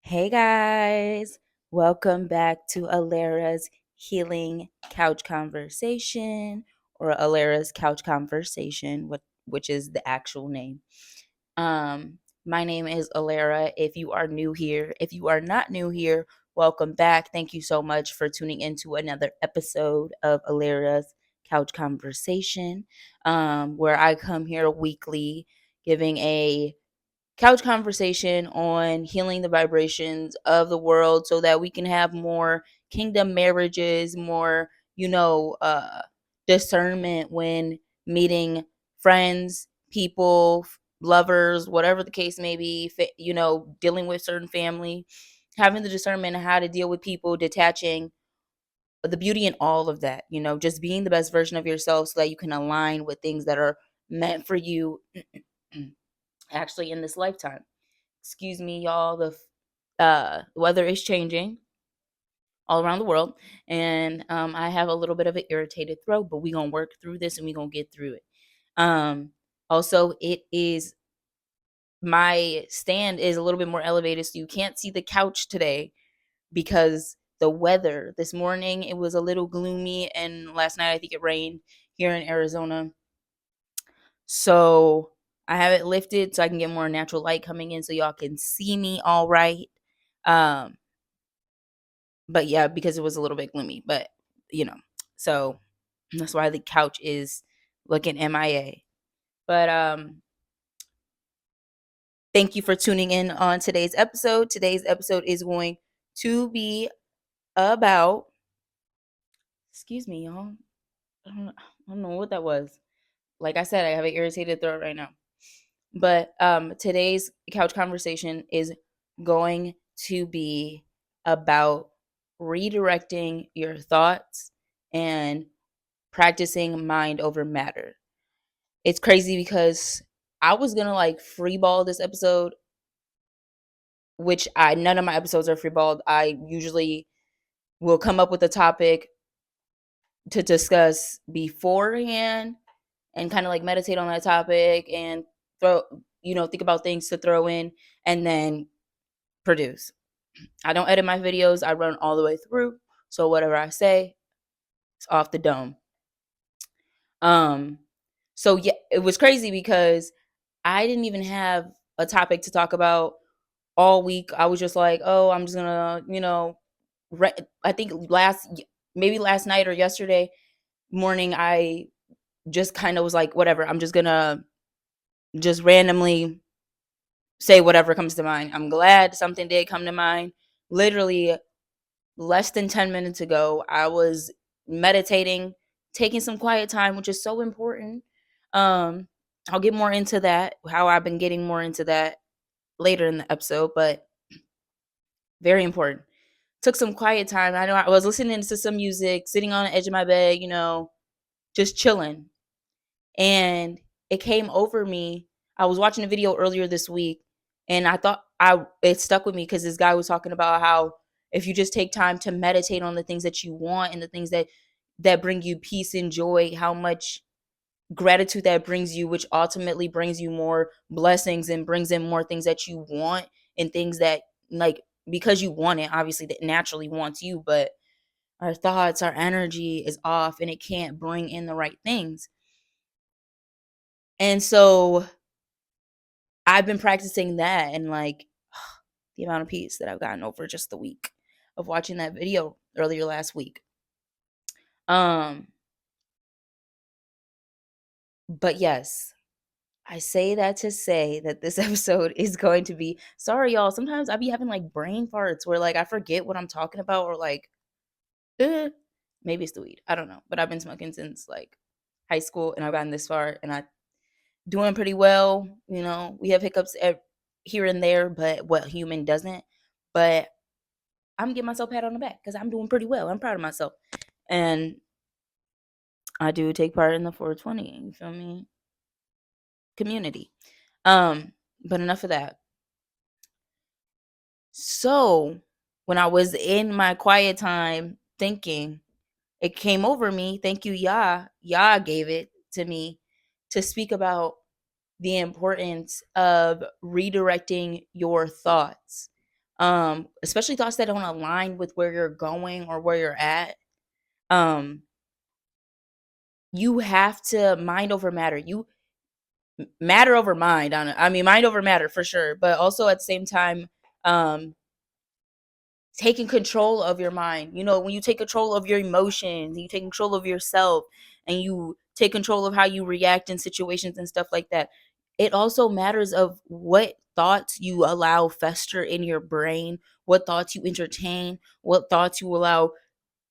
Hey guys, welcome back to Alera's Healing Couch Conversation or Alera's Couch Conversation, which is the actual name. My name is Alera. If you are new here, if you are not new here, welcome back. Thank you so much for tuning into another episode of Alera's Couch Conversation, where I come here weekly giving a couch conversation on healing the vibrations of the world so that we can have more kingdom marriages, more, discernment when meeting friends, people, lovers, whatever the case may be, dealing with certain family, having the discernment of how to deal with people, detaching the beauty in all of that, just being the best version of yourself so that you can align with things that are meant for you actually in this lifetime. Excuse me, y'all. The weather is changing all around the world, and I have a little bit of an irritated throat, but we gonna work through this and we gonna get through it. Um, Also, it is my stand is a little bit more elevated, so you can't see the couch today because the weather. This morning it was a little gloomy, and last night I think it rained here in Arizona. So I have it lifted so I can get more natural light coming in so y'all can see me all right. Um, but yeah, because it was a little bit gloomy, but you know, so that's why the couch is looking MIA. But thank you for tuning in on today's episode. Today's episode is going to be about, excuse me, y'all. I don't know what that was. Like I said, I have an irritated throat right now. But today's couch conversation is going to be about redirecting your thoughts and practicing mind over matter. It's crazy because I was gonna like freeball this episode, which I none of my episodes are freeballed. I usually will come up with a topic to discuss beforehand and kind of like meditate on that topic and throw, think about things to throw in and then produce. I don't edit my videos, I run all the way through. So whatever I say, it's off the dome. Um, so yeah, it was crazy because I didn't even have a topic to talk about all week. I was just like, oh, I'm just gonna, I think maybe last night or yesterday morning, I just kind of was like, whatever, I'm just gonna just randomly say whatever comes to mind. I'm glad something did come to mind. Literally less than 10 minutes ago, I was meditating, taking some quiet time, which is so important. Um, I'll get more into that, how I've been getting more into that later in the episode, but very important. Took some quiet time. I know I was listening to some music, sitting on the edge of my bed, just chilling. And it came over me. I was watching a video earlier this week and I thought it stuck with me because this guy was talking about how if you just take time to meditate on the things that you want and the things that bring you peace and joy, how much gratitude that brings you, which ultimately brings you more blessings and brings in more things that you want and things that, like, because you want it, obviously that naturally wants you, but our thoughts, our energy is off and it can't bring in the right things. And so I've been practicing that, and like the amount of peace that I've gotten over just the week of watching that video earlier last week. Um but yes, I say that to say that this episode is going to be, sorry y'all, sometimes I be having like brain farts where like I forget what I'm talking about, or like eh, maybe it's the weed. I don't know. But I've been smoking since like high school and I've gotten this far and I doing pretty well. We have hiccups here and there, but what human doesn't? But I'm giving myself a pat on the back because I'm doing pretty well. I'm proud of myself. And I do take part in the 420, you feel me? Community. But enough of that. So when I was in my quiet time thinking, it came over me. Thank you, Yah. Yah gave it to me to speak about the importance of redirecting your thoughts. especially thoughts that don't align with where you're going or where you're at. Um, you have to mind over matter. Matter over mind. I mean, mind over matter for sure, but also at the same time, um, taking control of your mind. You know, when you take control of your emotions, you take control of yourself, and you take control of how you react in situations and stuff like that. It also matters of what thoughts you allow fester in your brain, what thoughts you entertain, what thoughts you allow,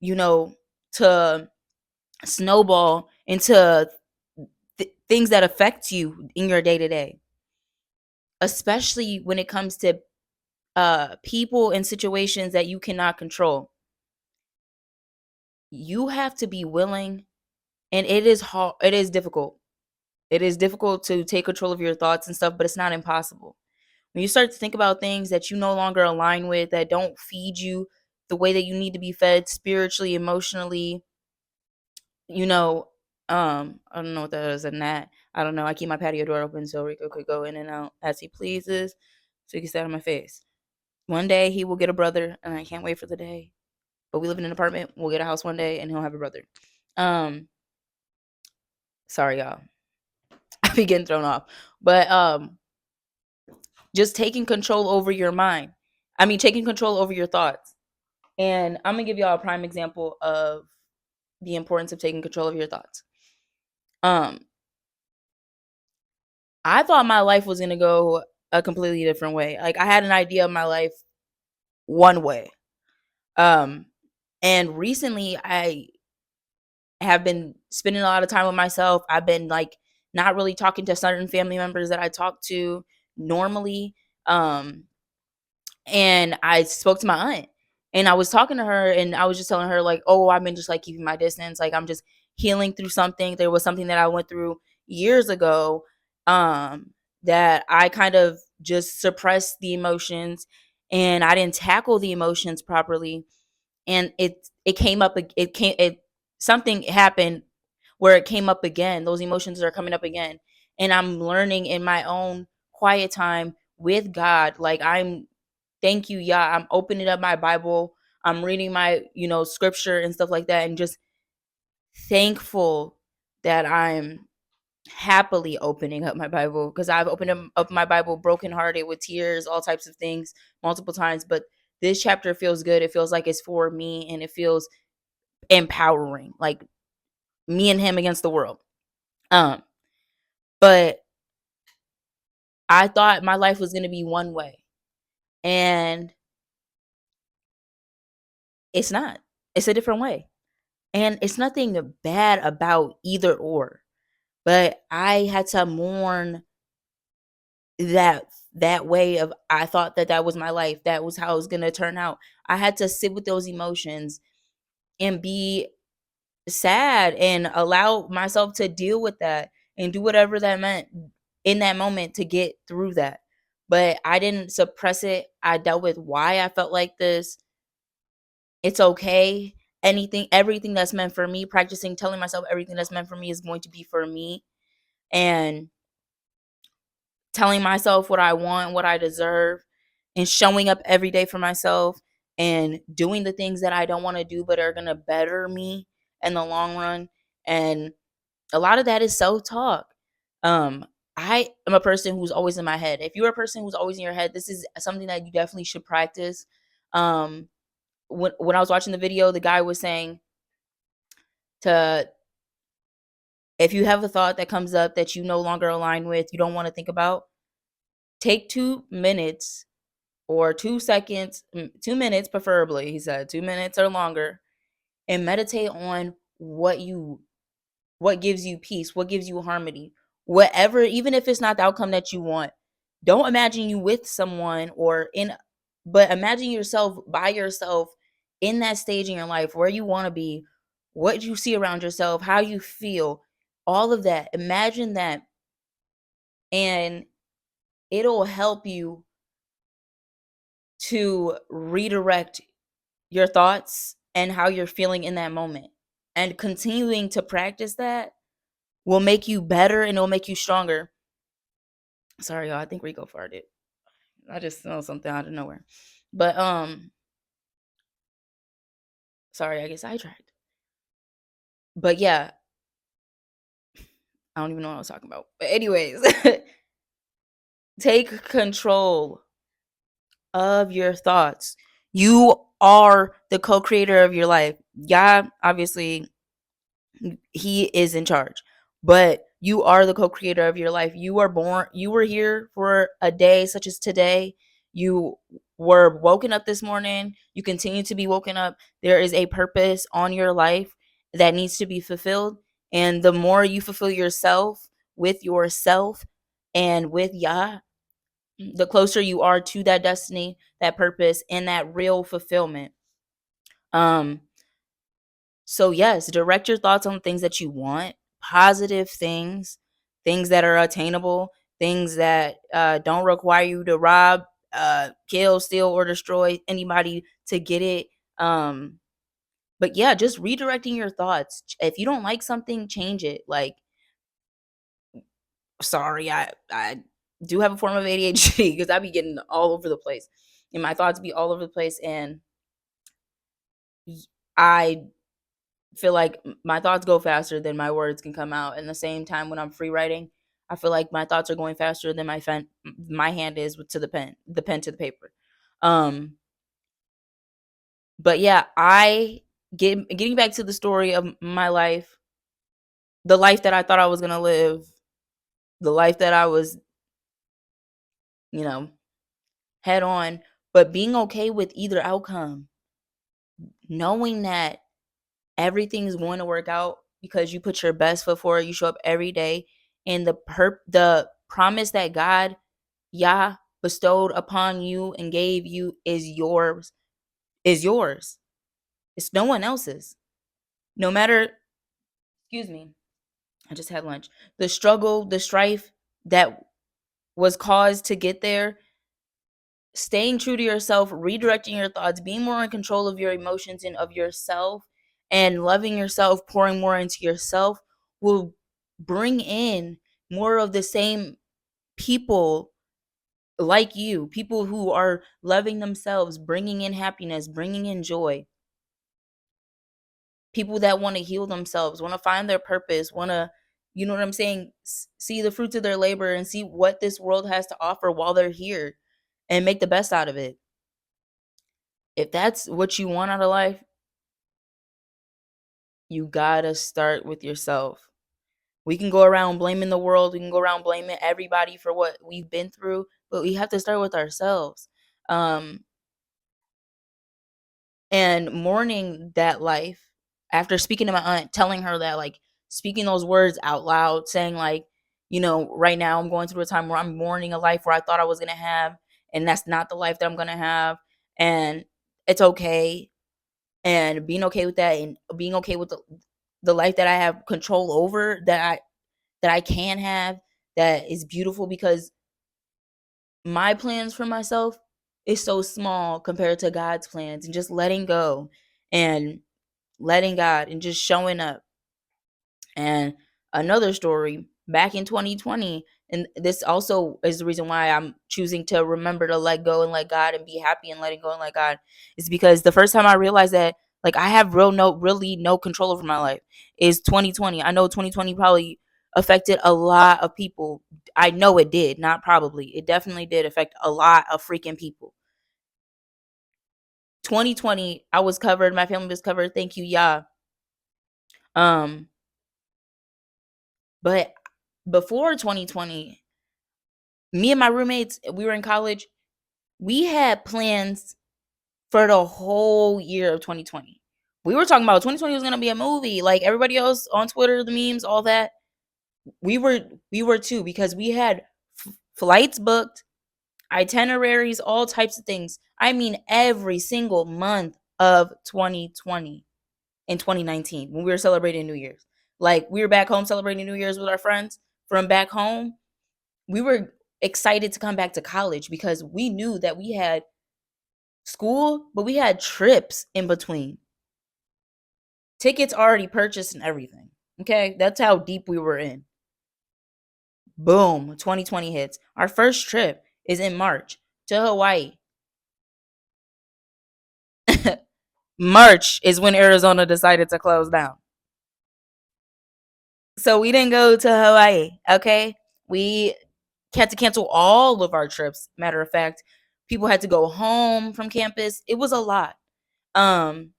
you know, to snowball into things that affect you in your day to day, especially when it comes to people and situations that you cannot control. You have to be willing, and it is hard, it is difficult. It is difficult to take control of your thoughts and stuff, but it's not impossible. When you start to think about things that you no longer align with, that don't feed you the way that you need to be fed spiritually, emotionally, you know, I don't know what that is, a gnat. I don't know. I keep my patio door open so Rico could go in and out as he pleases, so he can sit on my face. One day he will get a brother, and I can't wait for the day. But we live in an apartment. We'll get a house one day, and he'll have a brother. Um, Sorry, y'all. I be getting thrown off, but just taking control over your mind. I mean, taking control over your thoughts. And I'm gonna give y'all a prime example of the importance of taking control of your thoughts. Um, I thought my life was gonna go a completely different way. Like I had an idea of my life one way. Um, and recently I have been spending a lot of time with myself. I've been like not really talking to certain family members that I talk to normally. Um, and I spoke to my aunt, and I was talking to her, and I was just telling her like, "Oh, I've been just like keeping my distance. Like I'm just healing through something. There was something that I went through years ago um that I kind of just suppressed the emotions, and I didn't tackle the emotions properly, and it came up it something happened where it came up again. Those emotions are coming up again, and I'm learning in my own quiet time with God. Like I'm thank you, yeah. I'm opening up my Bible. I'm reading my, scripture and stuff like that, and just thankful that I'm happily opening up my Bible, because I've opened up my Bible brokenhearted with tears, all types of things, multiple times. But this chapter feels good. It feels like it's for me, and it feels empowering, like me and him against the world. Um, but I thought my life was gonna be one way, and it's not. It's a different way. And it's nothing bad about either or, but I had to mourn that that way of I thought that that was my life. That was how it was going to turn out. I had to sit with those emotions and be sad and allow myself to deal with that and do whatever that meant in that moment to get through that. But I didn't suppress it. I dealt with why I felt like this. It's okay. Everything that's meant for me, practicing telling myself everything that's meant for me is going to be for me, and telling myself what I want, what I deserve, and showing up every day for myself, and doing the things that I don't want to do but are going to better me in the long run. And a lot of that is self-talk. Um I am a person who's always in my head. If you're a person who's always in your head, this is something that you definitely should practice. Um when I was watching the video, the guy was saying to if you have a thought that comes up that you no longer align with, you don't want to think about, take 2 minutes or 2 seconds, 2 minutes preferably, he said, 2 minutes or longer, and meditate on what gives you peace, what gives you harmony, whatever, even if it's not the outcome that you want. Don't imagine you with someone but imagine yourself by yourself in that stage in your life where you want to be, what you see around yourself, how you feel, all of that. Imagine that, and it'll help you to redirect your thoughts and how you're feeling in that moment. And continuing to practice that will make you better, and it'll make you stronger. Sorry, y'all. I think Rico farted. I just smelled something out of nowhere. But sorry, I get sidetracked. But yeah, I don't even know what I was talking about. But anyways, take control of your thoughts. You are the co-creator of your life. Yeah, obviously he is in charge, but you are the co-creator of your life. You were here for a day such as today. You were woken up this morning. You continue to be woken up. There is a purpose on your life that needs to be fulfilled. And the more you fulfill yourself and with Yah, the closer you are to that destiny, that purpose, and that real fulfillment. Um, so yes, direct your thoughts on things that you want, positive things, things that are attainable, things that don't require you to rob, kill, steal, or destroy anybody to get it. Um, but yeah, just redirecting your thoughts. If you don't like something, change it. Like, sorry, I do have a form of ADHD because I be getting all over the place, and my thoughts be all over the place, and I feel like my thoughts go faster than my words can come out. And the same time when I'm free writing, I feel like my thoughts are going faster than my hand is to the pen to the paper. Um, but yeah, getting back to the story of my life, the life that I thought I was gonna live, the life that I was, you know, head on, but being okay with either outcome, knowing that everything's going to work out because you put your best foot forward, you show up every day, and the promise that God, Yah, bestowed upon you and gave you is yours, is yours. It's no one else's. No matter, excuse me, I just had lunch. The struggle, the strife that was caused to get there, staying true to yourself, redirecting your thoughts, being more in control of your emotions and of yourself, and loving yourself, pouring more into yourself will bring in more of the same people like you, people who are loving themselves, bringing in happiness, bringing in joy, people that want to heal themselves, want to find their purpose, want to, you know what I'm saying, see the fruits of their labor and see what this world has to offer while they're here and make the best out of it. If that's what you want out of life, you gotta start with yourself. We can go around blaming the world, we can go around blaming everybody for what we've been through, but we have to start with ourselves. Um, and mourning that life after speaking to my aunt, telling her that, like, speaking those words out loud, saying, like, right now I'm going through a time where I'm mourning a life where I thought I was gonna have, and that's not the life that I'm gonna have, and it's okay, and being okay with that, and being okay with the life that I have control over, that I can have, that is beautiful, because my plans for myself is so small compared to God's plans, and just letting go and letting God and just showing up. And another story back in 2020, and this also is the reason why I'm choosing to remember to let go and let God and be happy and letting go and let God, is because the first time I realized that, like, I have really no control over my life is 2020. I know 2020 probably affected a lot of people. I know it did, not probably. It definitely did affect a lot of freaking people. 2020, I was covered, my family was covered, thank you, Yah. Um, but before 2020, me and my roommates, we were in college. We had plans for the whole year of 2020. We were talking about 2020 was gonna be a movie, like everybody else on Twitter, the memes, all that. We were we were too, because we had flights booked, itineraries, all types of things. I mean, every single month of 2020 and 2019 when we were celebrating New Year's. Like, we were back home celebrating New Year's with our friends from back home. We were excited to come back to college because we knew that we had school, but we had trips in between. Tickets already purchased and everything. Okay? That's how deep we were in. Boom, 2020 hits. Our first trip is in March to Hawaii. March is when Arizona decided to close down. So we didn't go to Hawaii, okay? We had to cancel all of our trips. Matter of fact, people had to go home from campus. It was a lot. Um,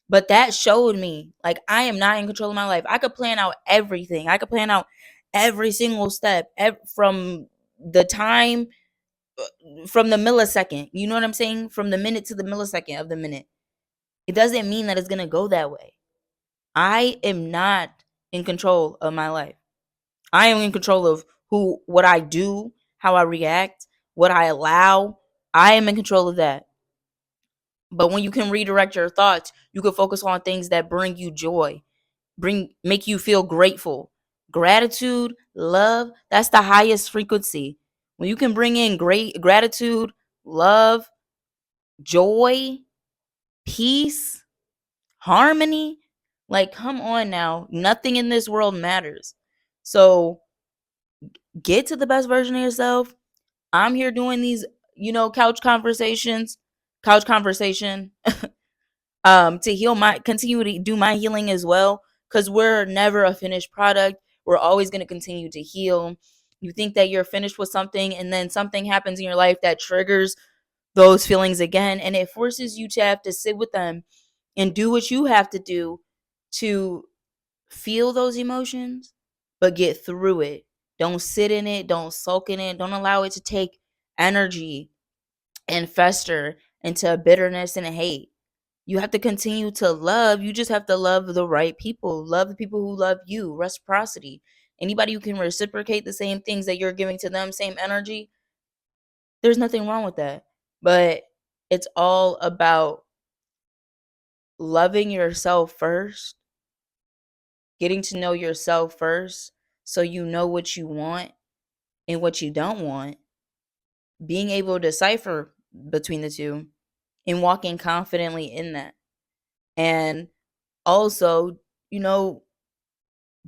but that showed me like I am not in control of my life. I could plan out everything. I could plan out every single step from the time from the millisecond. You know what I'm saying? From the minute to the millisecond of the minute. It doesn't mean that it's going to go that way. I am not in control of my life. I am in control of what I do, how I react, what I allow. I am in control of that. But when you can redirect your thoughts, you can focus on things that bring you joy, make you feel grateful. Gratitude, love, that's the highest frequency. When you can bring in great gratitude, love, joy, peace, harmony, like come on now, nothing in this world matters. So get to the best version of yourself. I'm here doing these, couch conversation, to heal continue to do my healing as well. Cause we're never a finished product. We're always going to continue to heal. You think that you're finished with something and then something happens in your life that triggers those feelings again. And it forces you to have to sit with them and do what you have to do to feel those emotions, but get through it. Don't sit in it. Don't sulk in it. Don't allow it to take energy and fester into bitterness and hate. You have to continue to love. You just have to love the right people. Love the people who love you. Reciprocity. Anybody who can reciprocate the same things that you're giving to them, same energy, there's nothing wrong with that. But it's all about loving yourself first, getting to know yourself first so you know what you want and what you don't want, being able to decipher between the two and walking confidently in that. And also, you know,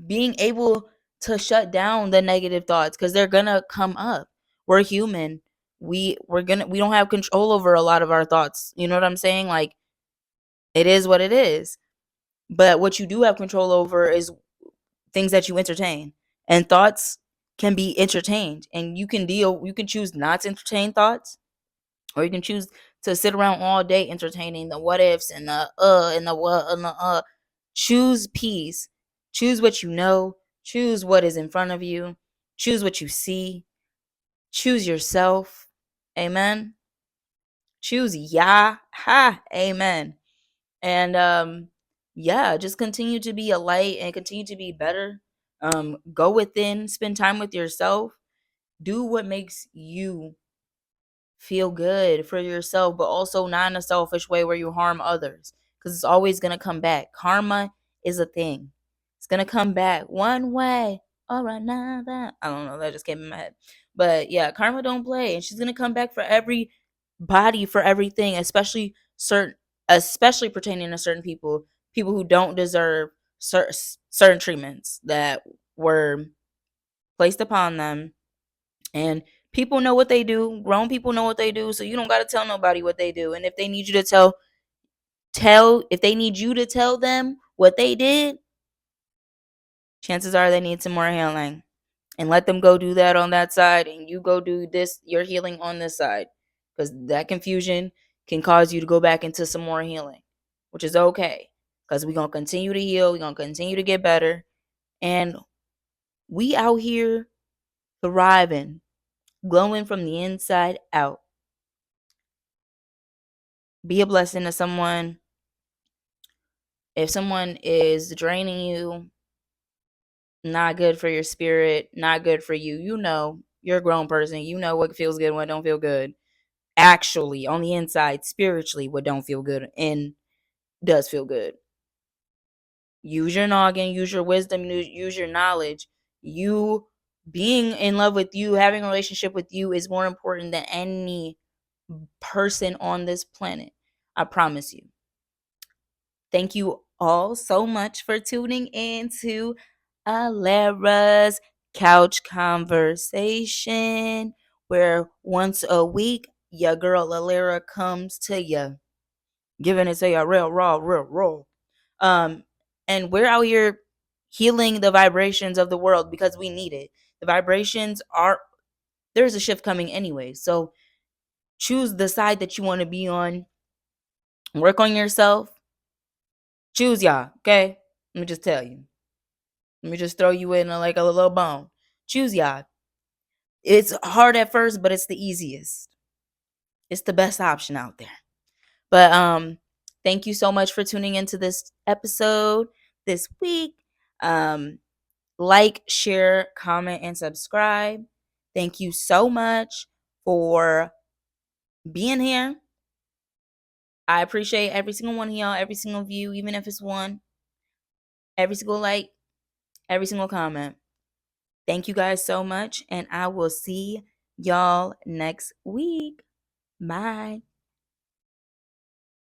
being able to shut down the negative thoughts because they're gonna come up. We're human. We don't have control over a lot of our thoughts. You know what I'm saying? Like it is what it is. But what you do have control over is things that you entertain. And thoughts can be entertained. And you can choose not to entertain thoughts, or you can choose to sit around all day entertaining the what ifs and the what and the Choose peace. Choose what you know. Choose what is in front of you. Choose what you see. Choose yourself. Amen. Choose Yah. Ha. Amen. And yeah, just continue to be a light and continue to be better. Go within, spend time with yourself. Do what makes you feel good for yourself, but also not in a selfish way where you harm others. Because it's always going to come back. Karma is a thing. It's going to come back one way or another. I don't know. That just came in my head. But yeah, karma don't play. And she's going to come back for every body, for everything, especially pertaining to certain people who don't deserve certain treatments that were placed upon them. And people know what they do. Grown people know what they do. So you don't gotta tell nobody what they do. And if they need you to if they need you to tell them what they did, chances are they need some more healing. And let them go do that on that side, and you go do this, your healing on this side. Because that confusion can cause you to go back into some more healing, which is okay. Because we're gonna continue to heal, we're gonna continue to get better. And we out here thriving, glowing from the inside out. Be a blessing to someone. If someone is draining you, not good for your spirit, not good for you, you're a grown person. You know what feels good and what don't feel good. Actually, on the inside, spiritually, what don't feel good and does feel good. Use your noggin, use your wisdom, use your knowledge. You being in love with you, having a relationship with you is more important than any person on this planet. I promise you. Thank you all so much for tuning in to Alera's Couch Conversation, where once a week, your girl Alera comes to you. giving it to you real raw, real raw. Um, and we're out here healing the vibrations of the world because we need it. The vibrations are there's a shift coming anyway. So choose the side that you want to be on. Work on yourself. Choose y'all, okay? Let me just tell you. Let me just throw you in like a little bone. Choose y'all. It's hard at first, but it's the easiest. It's the best option out there. But thank you so much for tuning into this episode this week. Like, share, comment, and subscribe. Thank you so much for being here. I appreciate every single one of y'all, every single view, even if it's one, every single like, every single comment. Thank you guys so much, and I will see y'all next week. Bye.